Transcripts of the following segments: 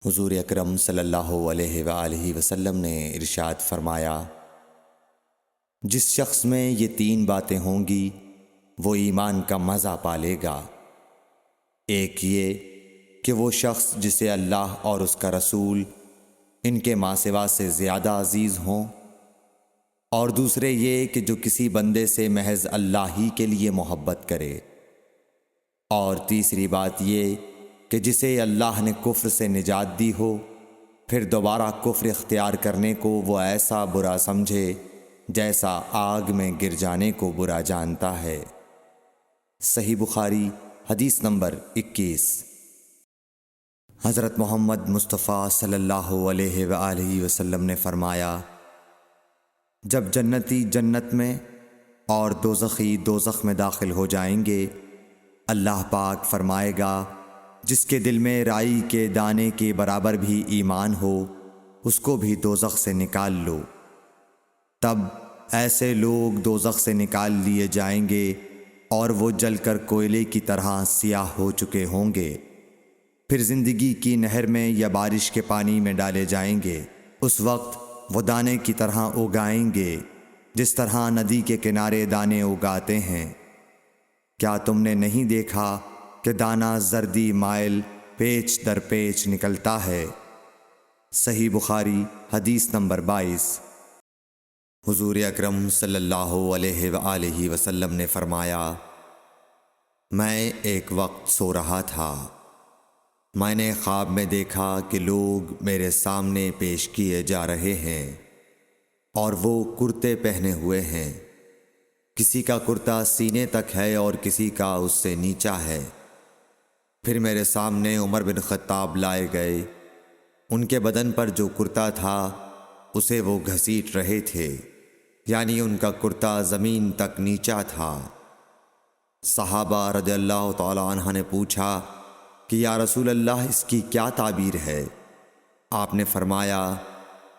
حضور اکرم صلی اللہ علیہ وآلہ وسلم نے ارشاد فرمایا، جس شخص میں یہ 3 باتیں ہوں گی وہ ایمان کا مزہ پالے گا۔ ایک یہ کہ وہ شخص جسے اللہ اور اس کا رسول ان کے ماں سوا سے زیادہ عزیز ہوں، اور دوسرے یہ کہ جو کسی بندے سے محض اللہ ہی کے لیے محبت کرے، اور تیسری بات یہ کہ جسے اللہ نے کفر سے نجات دی ہو، پھر دوبارہ کفر اختیار کرنے کو وہ ایسا برا سمجھے جیسا آگ میں گر جانے کو برا جانتا ہے۔ صحیح بخاری حدیث نمبر 21۔ حضرت محمد مصطفیٰ صلی اللہ علیہ وآلہ وسلم نے فرمایا، جب جنتی جنت میں اور دوزخی دوزخ میں داخل ہو جائیں گے، اللہ پاک فرمائے گا، جس کے دل میں رائی کے دانے کے برابر بھی ایمان ہو، اس کو بھی دوزخ سے نکال لو۔ تب ایسے لوگ دوزخ سے نکال لیے جائیں گے اور وہ جل کر کوئلے کی طرح سیاہ ہو چکے ہوں گے، پھر زندگی کی نہر میں یا بارش کے پانی میں ڈالے جائیں گے۔ اس وقت وہ دانے کی طرح اگائیں گے جس طرح ندی کے کنارے دانے اگاتے ہیں۔ کیا تم نے نہیں دیکھا کہ دانہ زردی مائل پیچ در پیچ نکلتا ہے؟ صحیح بخاری حدیث نمبر 22۔ حضور اکرم صلی اللہ علیہ وآلہ وسلم نے فرمایا، میں ایک وقت سو رہا تھا، میں نے خواب میں دیکھا کہ لوگ میرے سامنے پیش کیے جا رہے ہیں اور وہ کرتے پہنے ہوئے ہیں، کسی کا کرتا سینے تک ہے اور کسی کا اس سے نیچا ہے۔ پھر میرے سامنے عمر بن خطاب لائے گئے، ان کے بدن پر جو کرتا تھا اسے وہ گھسیٹ رہے تھے، یعنی ان کا کرتا زمین تک نیچا تھا۔ صحابہ رضی اللہ تعالی عنہ نے پوچھا کہ یا رسول اللہ، اس کی کیا تعبیر ہے؟ آپ نے فرمایا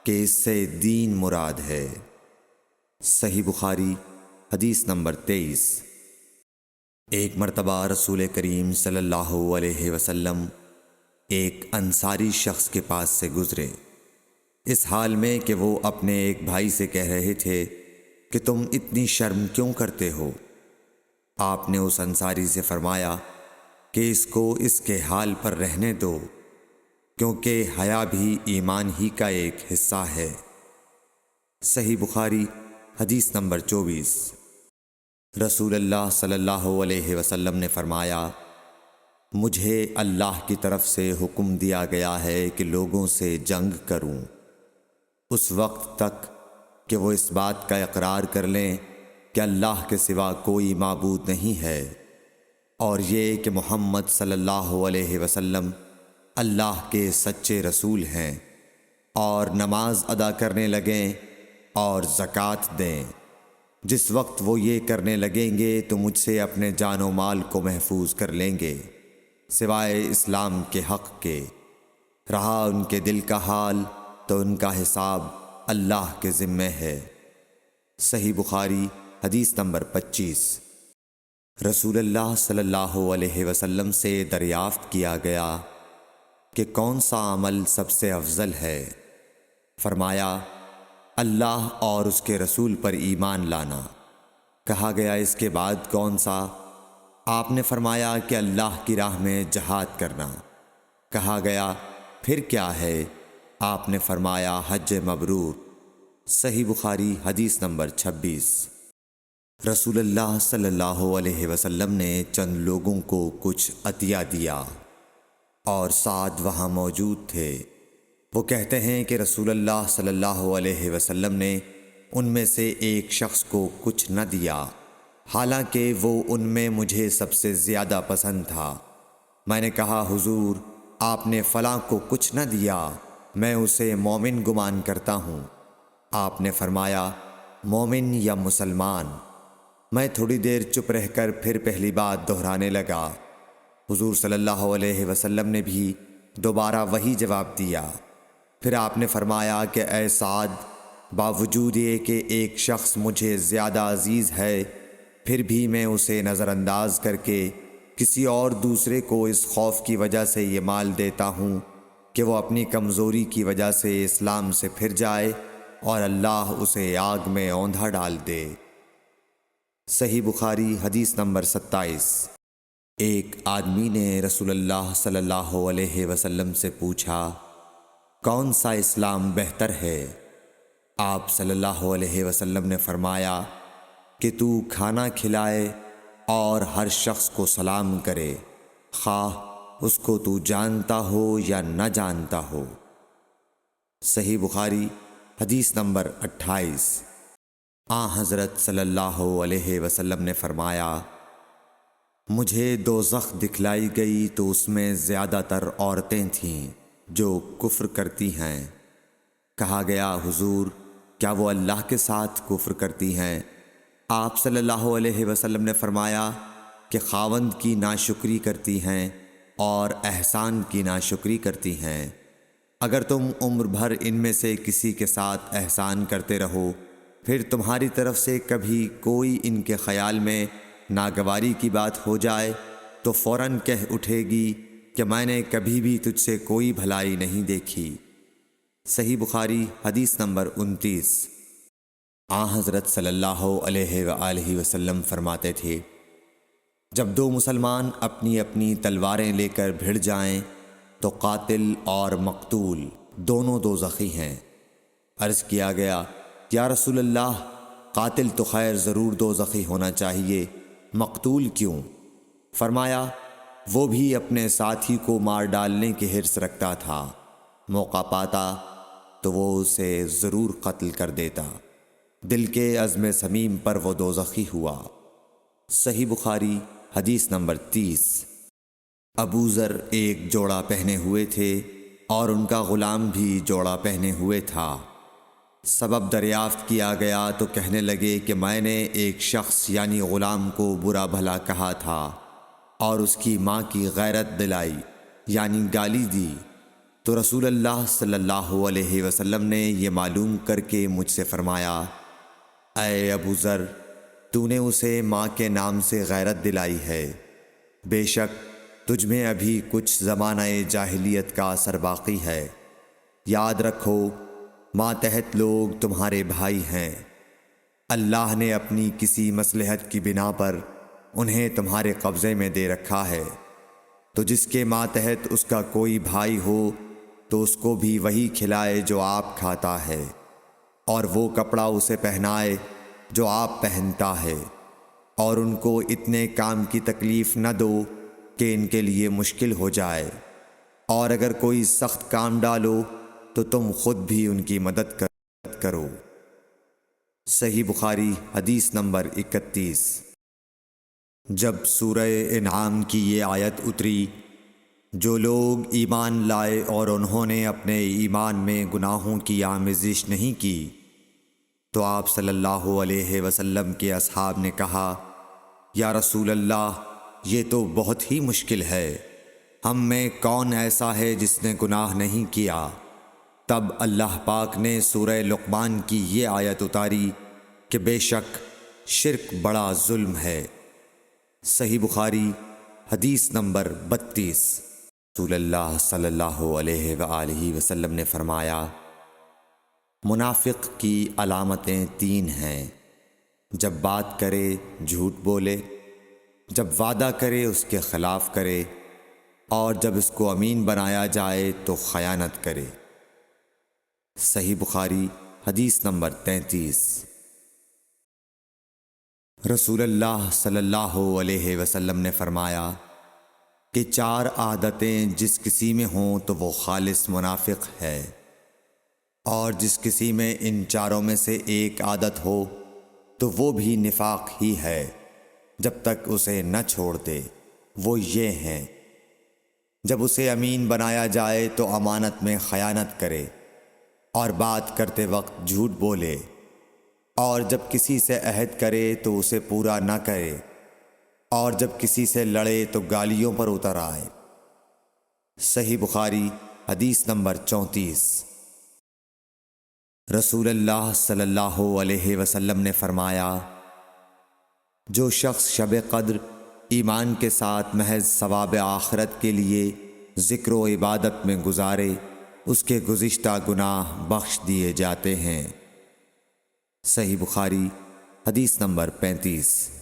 کہ اس سے دین مراد ہے۔ صحیح بخاری حدیث نمبر 23۔ ایک مرتبہ رسول کریم صلی اللہ علیہ وسلم ایک انصاری شخص کے پاس سے گزرے، اس حال میں کہ وہ اپنے ایک بھائی سے کہہ رہے تھے کہ تم اتنی شرم کیوں کرتے ہو؟ آپ نے اس انصاری سے فرمایا کہ اس کو اس کے حال پر رہنے دو، کیونکہ حیا بھی ایمان ہی کا ایک حصہ ہے۔ صحیح بخاری حدیث نمبر 24۔ رسول اللہ صلی اللہ علیہ وسلم نے فرمایا، مجھے اللہ کی طرف سے حکم دیا گیا ہے کہ لوگوں سے جنگ کروں، اس وقت تک کہ وہ اس بات کا اقرار کر لیں کہ اللہ کے سوا کوئی معبود نہیں ہے، اور یہ کہ محمد صلی اللہ علیہ وسلم اللہ کے سچے رسول ہیں، اور نماز ادا کرنے لگیں اور زکوٰۃ دیں۔ جس وقت وہ یہ کرنے لگیں گے تو مجھ سے اپنے جان و مال کو محفوظ کر لیں گے، سوائے اسلام کے حق کے۔ رہا ان کے دل کا حال تو ان کا حساب اللہ کے ذمے ہے۔ صحیح بخاری حدیث نمبر 25۔ رسول اللہ صلی اللہ علیہ وسلم سے دریافت کیا گیا کہ کون سا عمل سب سے افضل ہے؟ فرمایا، اللہ اور اس کے رسول پر ایمان لانا۔ کہا گیا، اس کے بعد کون سا؟ آپ نے فرمایا کہ اللہ کی راہ میں جہاد کرنا۔ کہا گیا، پھر کیا ہے؟ آپ نے فرمایا، حج مبرور۔ صحیح بخاری حدیث نمبر 26۔ رسول اللہ صلی اللہ علیہ وسلم نے چند لوگوں کو کچھ عطیہ دیا اور سعد وہاں موجود تھے۔ وہ کہتے ہیں کہ رسول اللہ صلی اللہ علیہ وسلم نے ان میں سے ایک شخص کو کچھ نہ دیا، حالانکہ وہ ان میں مجھے سب سے زیادہ پسند تھا۔ میں نے کہا، حضور، آپ نے فلاں کو کچھ نہ دیا، میں اسے مومن گمان کرتا ہوں۔ آپ نے فرمایا، مومن یا مسلمان؟ میں تھوڑی دیر چپ رہ کر پھر پہلی بات دہرانے لگا۔ حضور صلی اللہ علیہ وسلم نے بھی دوبارہ وہی جواب دیا۔ پھر آپ نے فرمایا کہ اے سعد، باوجود یہ کہ ایک شخص مجھے زیادہ عزیز ہے، پھر بھی میں اسے نظر انداز کر کے کسی اور دوسرے کو اس خوف کی وجہ سے یہ مال دیتا ہوں کہ وہ اپنی کمزوری کی وجہ سے اسلام سے پھر جائے اور اللہ اسے آگ میں اوندھا ڈال دے۔ صحیح بخاری حدیث نمبر 27۔ ایک آدمی نے رسول اللہ صلی اللہ علیہ وسلم سے پوچھا، کون سا اسلام بہتر ہے؟ آپ صلی اللہ علیہ وسلم نے فرمایا کہ تو کھانا کھلائے اور ہر شخص کو سلام کرے، خواہ اس کو تو جانتا ہو یا نہ جانتا ہو۔ صحیح بخاری حدیث نمبر 28۔ حضرت صلی اللہ علیہ وسلم نے فرمایا، مجھے دوزخ دکھلائی گئی تو اس میں زیادہ تر عورتیں تھیں جو کفر کرتی ہیں۔ کہا گیا، حضور کیا وہ اللہ کے ساتھ کفر کرتی ہیں؟ آپ صلی اللہ علیہ وسلم نے فرمایا کہ خاوند کی ناشکری کرتی ہیں اور احسان کی ناشکری کرتی ہیں۔ اگر تم عمر بھر ان میں سے کسی کے ساتھ احسان کرتے رہو، پھر تمہاری طرف سے کبھی کوئی ان کے خیال میں ناگواری کی بات ہو جائے تو فوراً کہہ اٹھے گی کہ میں نے کبھی بھی تجھ سے کوئی بھلائی نہیں دیکھی۔ صحیح بخاری حدیث نمبر 29۔ حضرت صلی اللہ علیہ وآلہ وسلم فرماتے تھے، جب دو مسلمان اپنی اپنی تلواریں لے کر بھڑ جائیں تو قاتل اور مقتول دونوں دوزخی ہیں۔ عرض کیا گیا، یا رسول اللہ، قاتل تو خیر ضرور دوزخی ہونا چاہیے، مقتول کیوں؟ فرمایا، وہ بھی اپنے ساتھی کو مار ڈالنے کی حرص رکھتا تھا، موقع پاتا تو وہ اسے ضرور قتل کر دیتا، دل کے عزم صمیم پر وہ دوزخی ہوا۔ صحیح بخاری حدیث نمبر 30۔ ابو ذر ایک جوڑا پہنے ہوئے تھے اور ان کا غلام بھی جوڑا پہنے ہوئے تھا۔ سبب دریافت کیا گیا تو کہنے لگے کہ میں نے ایک شخص یعنی غلام کو برا بھلا کہا تھا اور اس کی ماں کی غیرت دلائی یعنی گالی دی، تو رسول اللہ صلی اللہ علیہ وسلم نے یہ معلوم کر کے مجھ سے فرمایا، اے ابو ذر، تو نے اسے ماں کے نام سے غیرت دلائی ہے، بے شک تجھ میں ابھی کچھ زمانہ جاہلیت کا اثر باقی ہے، یاد رکھو ماتحت لوگ تمہارے بھائی ہیں، اللہ نے اپنی کسی مصلحت کی بنا پر انہیں تمہارے قبضے میں دے رکھا ہے، تو جس کے ماتحت اس کا کوئی بھائی ہو تو اس کو بھی وہی کھلائے جو آپ کھاتا ہے، اور وہ کپڑا اسے پہنائے جو آپ پہنتا ہے، اور ان کو اتنے کام کی تکلیف نہ دو کہ ان کے لیے مشکل ہو جائے، اور اگر کوئی سخت کام ڈالو تو تم خود بھی ان کی مدد کرو۔ صحیح بخاری حدیث نمبر 31۔ جب سورہ انعام کی یہ آیت اتری، جو لوگ ایمان لائے اور انہوں نے اپنے ایمان میں گناہوں کی آمیزش نہیں کی، تو آپ صلی اللہ علیہ وسلم کے اصحاب نے کہا، یا رسول اللہ، یہ تو بہت ہی مشکل ہے، ہم میں کون ایسا ہے جس نے گناہ نہیں کیا؟ تب اللہ پاک نے سورہ لقمان کی یہ آیت اتاری کہ بے شک شرک بڑا ظلم ہے۔ صحیح بخاری حدیث نمبر 32۔ رسول اللہ صلی اللہ علیہ وآلہ وسلم نے فرمایا، منافق کی علامتیں 3 ہیں، جب بات کرے جھوٹ بولے، جب وعدہ کرے اس کے خلاف کرے، اور جب اس کو امین بنایا جائے تو خیانت کرے۔ صحیح بخاری حدیث نمبر 33۔ رسول اللہ صلی اللہ علیہ وسلم نے فرمایا کہ 4 عادتیں جس کسی میں ہوں تو وہ خالص منافق ہے، اور جس کسی میں ان 4 میں سے ایک عادت ہو تو وہ بھی نفاق ہی ہے جب تک اسے نہ چھوڑ دے۔ وہ یہ ہیں، جب اسے امین بنایا جائے تو امانت میں خیانت کرے، اور بات کرتے وقت جھوٹ بولے، اور جب کسی سے عہد کرے تو اسے پورا نہ کرے، اور جب کسی سے لڑے تو گالیوں پر اتر آئے۔ صحیح بخاری حدیث نمبر 34۔ رسول اللہ صلی اللہ علیہ وسلم نے فرمایا، جو شخص شب قدر ایمان کے ساتھ محض ثواب آخرت کے لیے ذکر و عبادت میں گزارے اس کے گزشتہ گناہ بخش دیے جاتے ہیں۔ صحیح بخاری حدیث نمبر 35۔